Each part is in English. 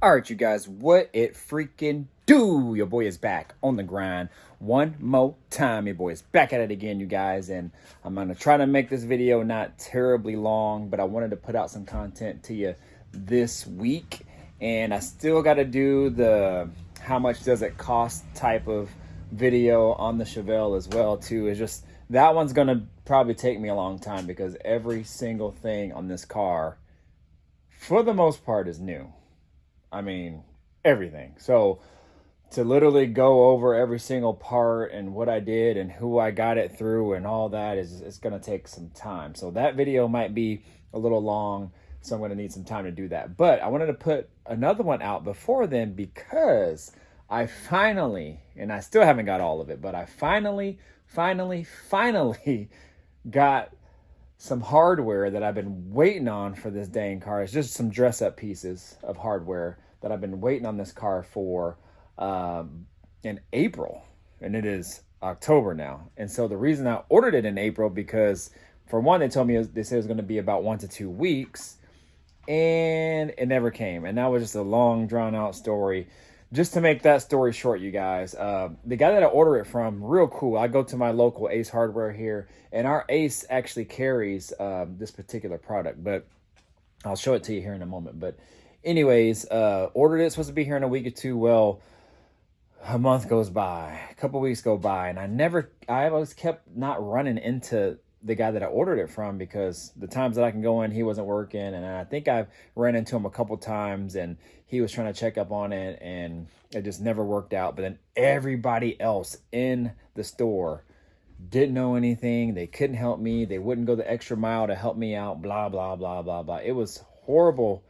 All right, you guys, what it freaking do? Your boy is back on the grind one more time. Your boy is back at it again, you guys, and I'm going to try to make this video not terribly long, but I wanted to put out some content to you this week, and I still got to do the how much does it cost type of video on the Chevelle as well, too. It's just that one's going to probably take me a long time because every single thing on this car, for the most part, is new. I mean, everything. So to literally go over every single part and what I did and who I got it through and all that is going to take some time. So that video might be a little long, so I'm going to need some time to do that. But I wanted to put another one out before then because I finally, and I still haven't got all of it, but I finally got some hardware that I've been waiting on for this dang car. It's just some dress up pieces of hardware that I've been waiting on this car for in April, and it is October now. And so the reason I ordered it in April, because for one, they told me they said it was going to be about 1 to 2 weeks, and it never came. And that was just a long drawn out story. Just to make that story short, you guys, the guy that I order it from, real cool. I go to my local Ace Hardware here, and our Ace actually carries this particular product, but I'll show it to you here in a moment. But anyways, ordered it, supposed to be here in a week or two. Well, a month goes by, a couple weeks go by, and I always kept not running into the guy that I ordered it from, because the times that I can go in, he wasn't working. And I think I've ran into him a couple times, and he was trying to check up on it, and it just never worked out. But then everybody else in the store didn't know anything. They couldn't help me. They wouldn't go the extra mile to help me out, blah, blah, blah, blah, blah. It was horrible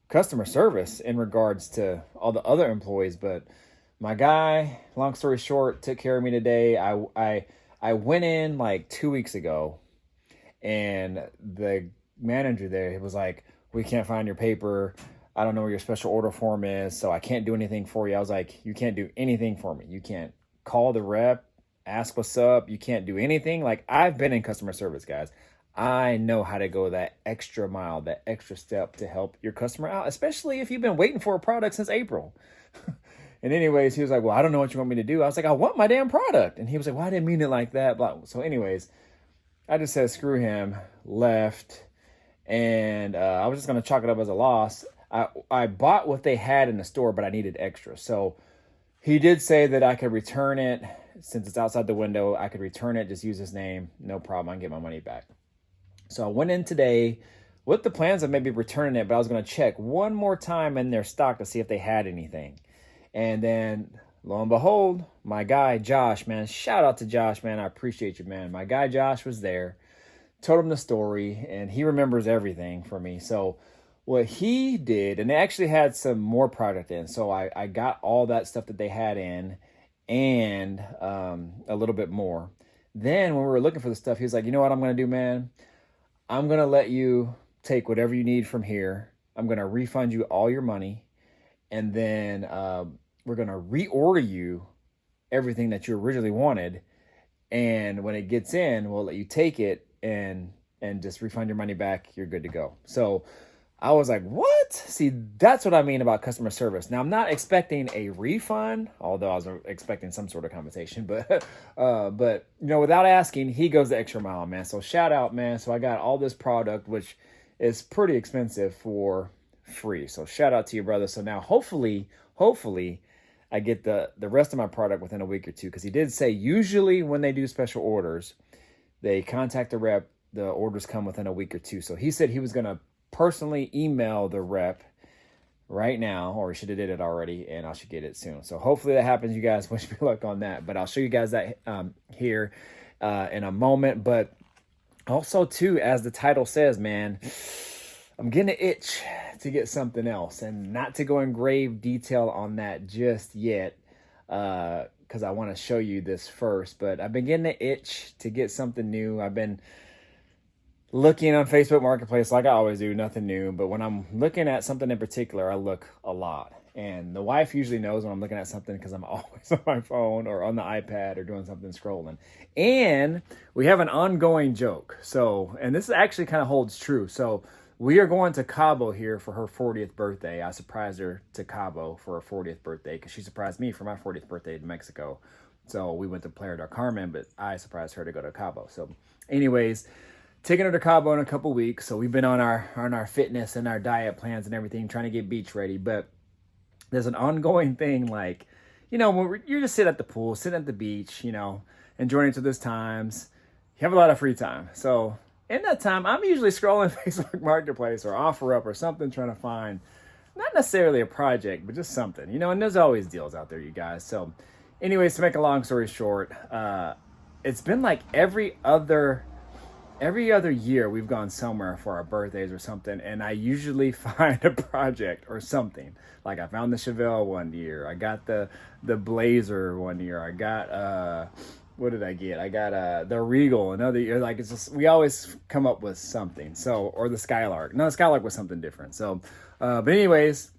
customer service in regards to all the other employees. But my guy, long story short, took care of me today. I went in like 2 weeks ago, and the manager there was like, "We can't find your paper. I don't know where your special order form is, so I can't do anything for you." I was like, "You can't do anything for me. You can't call the rep, ask what's up. You can't do anything." Like, I've been in customer service, guys. I know how to go that extra mile, that extra step to help your customer out, especially if you've been waiting for a product since April. And anyways, he was like, "Well, I don't know what you want me to do." I was like, "I want my damn product." And he was like, "Well, I didn't mean it like that." Blah. So anyways, I just said, screw him, left. And I was just going to chalk it up as a loss. I bought what they had in the store, but I needed extra. So he did say that I could return it. Since it's outside the window, I could return it, just use his name. No problem. I can get my money back. So I went in today with the plans of maybe returning it, but I was going to check one more time in their stock to see if they had anything. And then, lo and behold, my guy, Josh, man, shout out to Josh, man. I appreciate you, man. My guy, Josh, was there, told him the story, and he remembers everything for me. So what he did, and they actually had some more product in. So I got all that stuff that they had in and a little bit more. Then when we were looking for the stuff, he was like, "You know what I'm going to do, man? I'm going to let you take whatever you need from here. I'm going to refund you all your money. And then we're going to reorder you everything that you originally wanted. And when it gets in, we'll let you take it and just refund your money back. You're good to go." So I was like, what? See, that's what I mean about customer service. Now, I'm not expecting a refund, although I was expecting some sort of compensation. But you know, without asking, he goes the extra mile, man. So shout out, man. So I got all this product, which is pretty expensive, for free. So shout out to you, brother. So now hopefully I get the rest of my product within a week or two, because he did say usually when they do special orders, they contact the rep, the orders come within a week or two. So he said he was going to personally email the rep right now, or he should have did it already, and I should get it soon. So hopefully that happens, you guys. Wish me luck on that, but I'll show you guys that here in a moment. But also too, as the title says, man, I'm getting an itch to get something else, and not to go in grave detail on that just yet, because I want to show you this first. But I've been getting an itch to get something new. I've been looking on Facebook Marketplace like I always do, nothing new. But when I'm looking at something in particular, I look a lot. And the wife usually knows when I'm looking at something, because I'm always on my phone or on the iPad or doing something scrolling. And we have an ongoing joke. So, and this actually kind of holds true. So we are going to Cabo here for her 40th birthday. I surprised her to Cabo for her 40th birthday because she surprised me for my 40th birthday in Mexico. So we went to Playa del Carmen, but I surprised her to go to Cabo. So anyways, taking her to Cabo in a couple weeks. So we've been on our fitness and our diet plans and everything, trying to get beach ready. But there's an ongoing thing, like, you know, when you're just sitting at the pool, sitting at the beach, you know, enjoying each other's times. You have a lot of free time. So in that time, I'm usually scrolling Facebook Marketplace or OfferUp or something, trying to find not necessarily a project, but just something, you know, and there's always deals out there, you guys. So anyways, to make a long story short, it's been like every other year we've gone somewhere for our birthdays or something, and I usually find a project or something. Like I found the Chevelle one year, I got the Blazer one year, I got what did I get? I got the Regal another year. Like, it's just, we always come up with something. So, or the Skylark. No, the Skylark was something different. So, but anyways,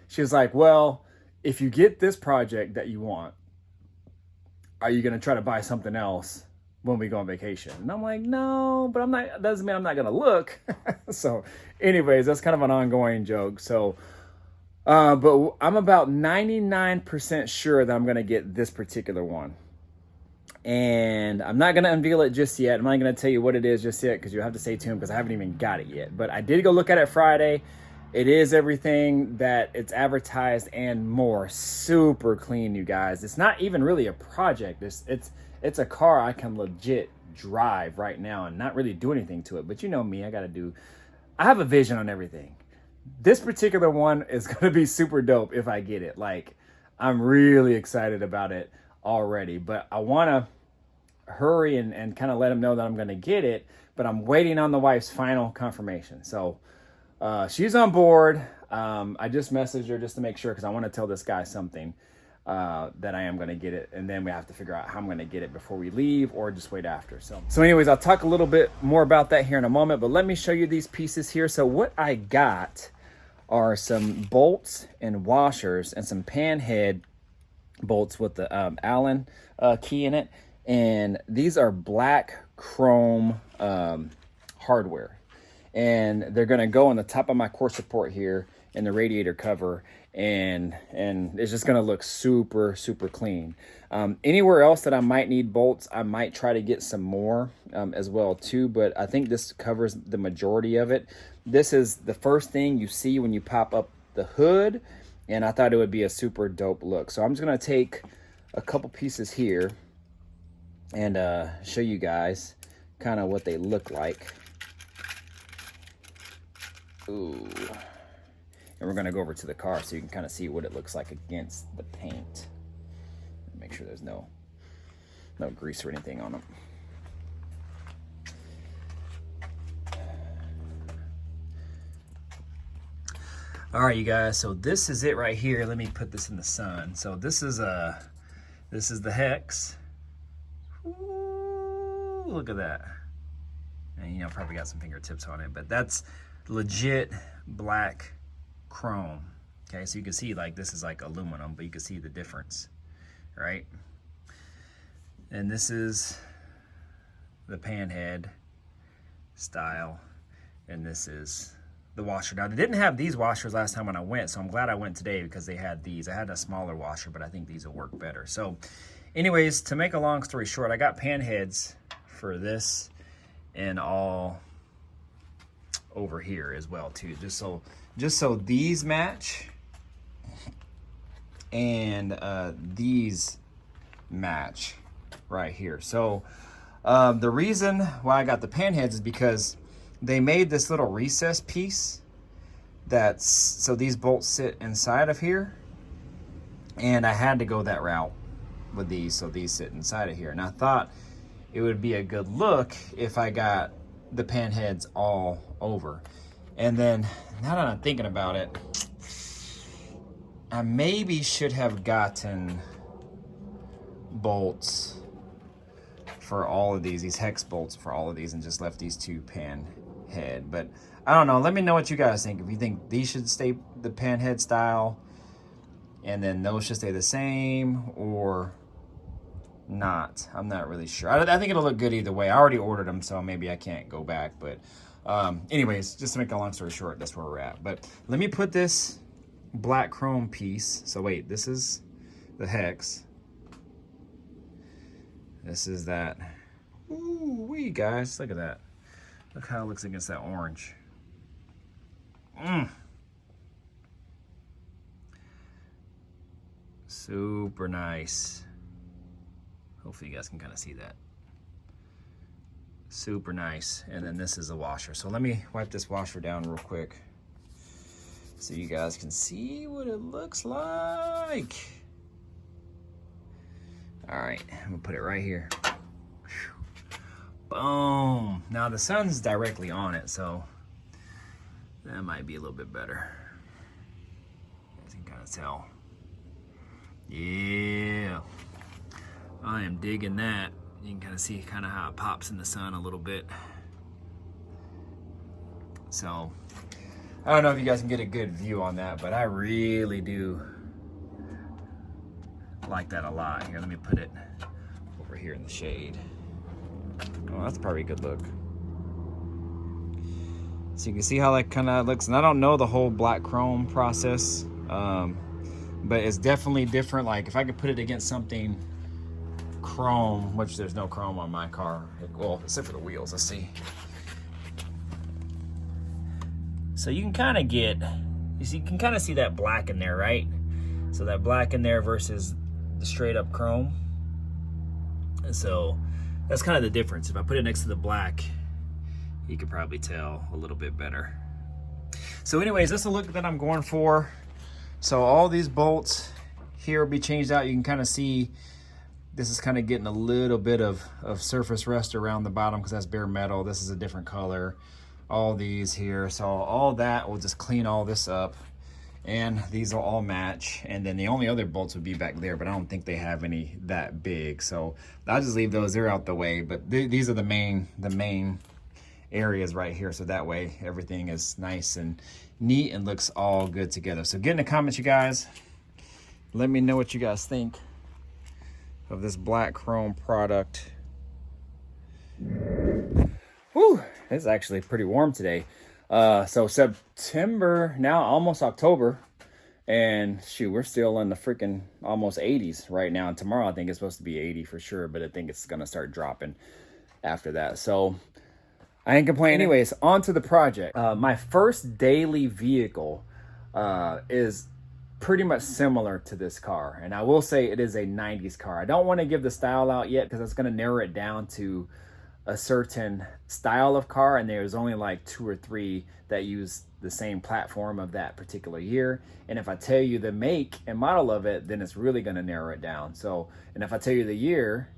she was like, well, if you get this project that you want, are you going to try to buy something else when we go on vacation? And I'm like, no, but I'm not, that doesn't mean I'm not going to look. So anyways, that's kind of an ongoing joke. So, but I'm about 99% sure that I'm going to get this particular one. And I'm not going to unveil it just yet. I'm not going to tell you what it is just yet because you'll have to stay tuned because I haven't even got it yet. But I did go look at it Friday. It is everything that it's advertised and more. Super clean, you guys. It's not even really a project. It's a car I can legit drive right now and not really do anything to it. But you know me, I have a vision on everything. This particular one is going to be super dope if I get it. Like, I'm really excited about it already, but I want to hurry and kind of let them know that I'm going to get it, but I'm waiting on the wife's final confirmation. So she's on board. I just messaged her just to make sure because I want to tell this guy something that I am going to get it, and then we have to figure out how I'm going to get it before we leave or just wait after. So anyways, I'll talk a little bit more about that here in a moment, but let me show you these pieces here. So what I got are some bolts and washers and some pan head bolts with the Allen key in it, and these are black chrome hardware, and they're going to go on the top of my core support here in the radiator cover, and it's just going to look super clean. Anywhere else that I might need bolts, I might try to get some more as well too, but I think this covers the majority of it. This is the first thing you see when you pop up the hood, and I thought it would be a super dope look. So I'm just going to take a couple pieces here and show you guys kind of what they look like. Ooh. And we're going to go over to the car so you can kind of see what it looks like against the paint. Make sure there's no grease or anything on them. All right, you guys, so this is it right here. Let me put this in the sun. So this is the hex. Ooh, look at that. And you know, probably got some fingertips on it, but that's legit black chrome. Okay, so you can see like this is like aluminum, but you can see the difference, right? And this is the pan head style, and this is the washer. Now, they didn't have these washers last time when I went, so I'm glad I went today because they had these. I had a smaller washer, but I think these will work better. So anyways, to make a long story short, I got pan heads for this and all over here as well too, just so these match and these match right here. So the reason why I got the pan heads is because they made this little recess piece so these bolts sit inside of here, and I had to go that route with these, so these sit inside of here. And I thought it would be a good look if I got the pan heads all over. And then now that I'm thinking about it, I maybe should have gotten bolts for all of these hex bolts for all of these, and just left these two pan head. But I don't know, let me know what you guys think. If you think these should stay the pan head style and then those should stay the same or not. I'm not really sure. I think it'll look good either way. I already ordered them, so maybe I can't go back, but Anyways, just to make a long story short, that's where we're at. But let me put this black chrome piece. So wait, this is the hex. This is that. Ooh, wee guys, look at that. Look how it looks against that orange. Super nice. Hopefully you guys can kind of see that. Super nice. And then this is a washer. So let me wipe this washer down real quick so you guys can see what it looks like. All right, I'm gonna put it right here. Boom. Now the sun's directly on it, so that might be a little bit better. You guys can kind of tell. Yeah, I am digging that. You can kind of see kind of how it pops in the sun a little bit. So I don't know if you guys can get a good view on that, but I really do like that a lot. Here, let me put it over here in the shade. Oh, that's probably a good look. So you can see how that kind of looks. And I don't know the whole black chrome process, but it's definitely different. Like if I could put it against something chrome, which there's no chrome on my car, well, except for the wheels. Let's see. So you can kind of get, you can kind of see that black in there, right? So that black in there versus the straight up chrome. And so that's kind of the difference. If I put it next to the black, you could probably tell a little bit better. So anyways, that's the look that I'm going for. So all these bolts here will be changed out. You can kind of see this is kind of getting a little bit of surface rust around the bottom because that's bare metal. This is a different color. All these here. So all that will just clean all this up. And these will all match. And then the only other bolts would be back there, but I don't think they have any that big. So I'll just leave those, they're out the way. But these are the main areas right here. So that way everything is nice and neat and looks all good together. So get in the comments, you guys. Let me know what you guys think of this black chrome product. Whew, it's actually pretty warm today. So September, now almost October, and shoot, we're still in the freaking almost 80s right now. And tomorrow I think it's supposed to be 80 for sure, but I think it's gonna start dropping after that. So I ain't complaining. Anyways, on to the project. My first daily vehicle is pretty much similar to this car, and I will say it is a 90s car. I don't want to give the style out yet because it's going to narrow it down to a certain style of car, and there's only like 2 or 3 that use the same platform of that particular year. And if I tell you the make and model of it, then it's really going to narrow it down. So, and if I tell you the year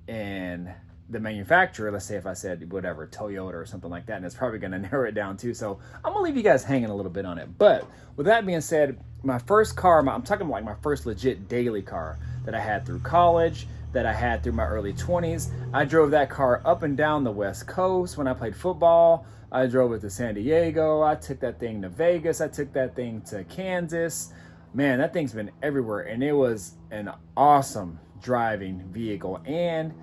and the manufacturer, let's say if I said whatever, Toyota or something like that, and it's probably going to narrow it down too. So I'm gonna leave you guys hanging a little bit on it. But with that being said, my first car, I'm talking like my first legit daily car that I had through college, that I had through my early 20s. I drove that car up and down the West Coast when I played football. I drove it to San Diego. I took that thing to Vegas. I took that thing to Kansas. Man, that thing's been everywhere, and it was an awesome driving vehicle. And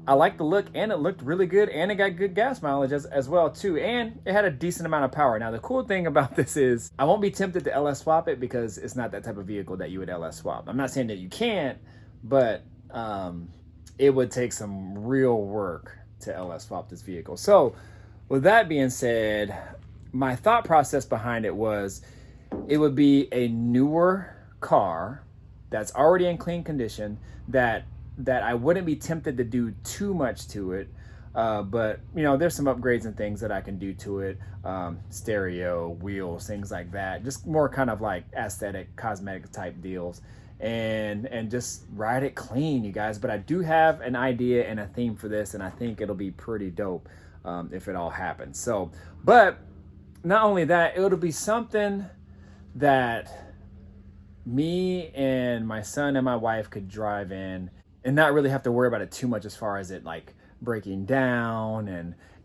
I liked the look, and it looked really good, and it got good gas mileage as well too, and it had a decent amount of power. Now the cool thing about this is I won't be tempted to LS swap it because it's not that type of vehicle that you would LS swap. I'm not saying that you can't, but it would take some real work to LS swap this vehicle. So with that being said, my thought process behind it was it would be a newer car that's already in clean condition that I wouldn't be tempted to do too much to it. But you know, there's some upgrades and things that I can do to it. Stereo, wheels, things like that. Just more kind of like aesthetic, cosmetic type deals. And just ride it clean, you guys. But I do have an idea and a theme for this, and I think it'll be pretty dope if it all happens. So, but not only that, it'll be something that me and my son and my wife could drive in and not really have to worry about it too much as far as it like breaking down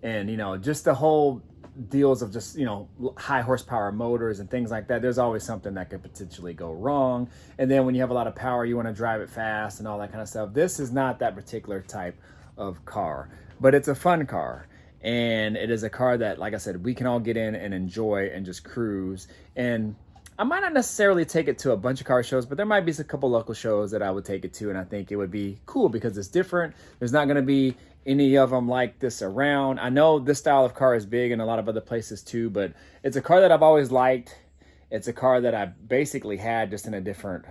and you know, just the whole deals of just, you know, high horsepower motors and things like that. There's always something that could potentially go wrong. And then when you have a lot of power, you want to drive it fast and all that kind of stuff. This is not that particular type of car, but it's a fun car. And it is a car that, like I said, we can all get in and enjoy and just cruise. And I might not necessarily take it to a bunch of car shows, but there might be a couple local shows that I would take it to, and I think it would be cool because it's different. There's not going to be any of them like this around. I know this style of car is big in a lot of other places too, but it's a car that I've always liked. It's a car that I basically had just in a different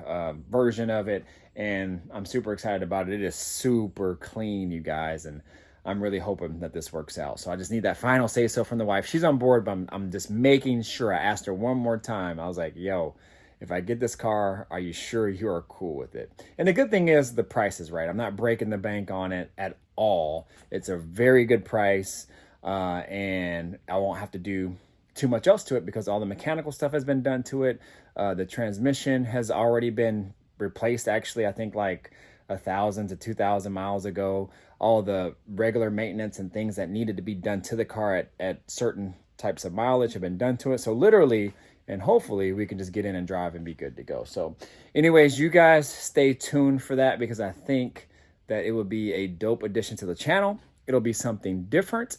version of it, and I'm super excited about it. It is super clean, you guys, and I'm really hoping that this works out. So I just need that final say-so from the wife. She's on board, but I'm just making sure. I asked her one more time. I was like, yo, if I get this car, are you sure you are cool with it? And the good thing is the price is right. I'm not breaking the bank on it at all. It's a very good price, and I won't have to do too much else to it because all the mechanical stuff has been done to it. The transmission has already been replaced, actually, I think like 1,000 to 2,000 miles ago. All the regular maintenance and things that needed to be done to the car at certain types of mileage have been done to it. So literally, and hopefully we can just get in and drive and be good to go. So anyways, you guys stay tuned for that because I think that it would be a dope addition to the channel. It'll be something different.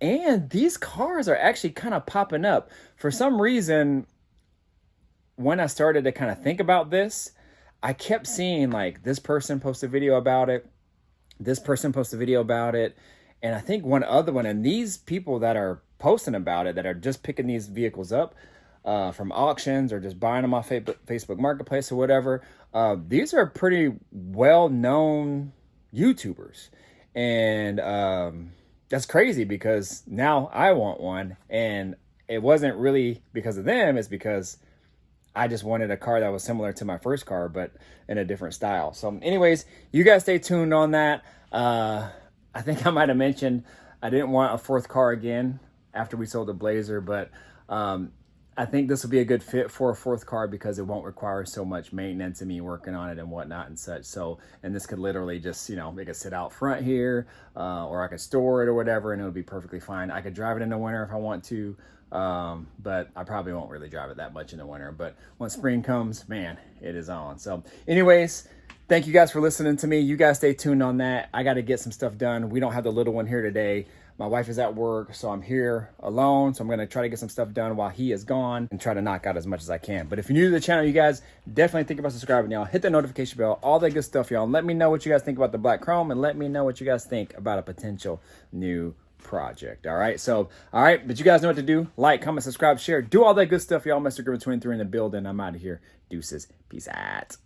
And these cars are actually kind of popping up. For some reason, when I started to kind of think about this, I kept seeing like this person post a video about it, this person post a video about it, and I think one other one. And these people that are posting about it, that are just picking these vehicles up from auctions or just buying them off Facebook Marketplace or whatever, these are pretty well-known YouTubers. And that's crazy because now I want one, and it wasn't really because of them. It's because I just wanted a car that was similar to my first car, but in a different style. So anyways, you guys stay tuned on that. I think I might have mentioned I didn't want a fourth car again after we sold the Blazer, but I think this will be a good fit for a fourth car because it won't require so much maintenance and me working on it and whatnot and such. So, and this could literally just, you know, make it sit out front here, or I could store it or whatever, and it'll be perfectly fine. I could drive it in the winter if I want to, but I probably won't really drive it that much in the winter. But when spring comes, man, it is on. So anyways, thank you guys for listening to me. You guys stay tuned on that. I got to get some stuff done. We don't have the little one here today. My wife is at work, so I'm here alone. So I'm going to try to get some stuff done while he is gone and try to knock out as much as I can. But if you're new to the channel, you guys definitely think about subscribing, y'all. Hit the notification bell, all that good stuff, y'all. And let me know what you guys think about the black chrome, and let me know what you guys think about a potential new project. All right. So, all right. But you guys know what to do. Like, comment, subscribe, share. Do all that good stuff, y'all. Mr. Griffin 23 in the building. I'm out of here. Deuces. Peace out.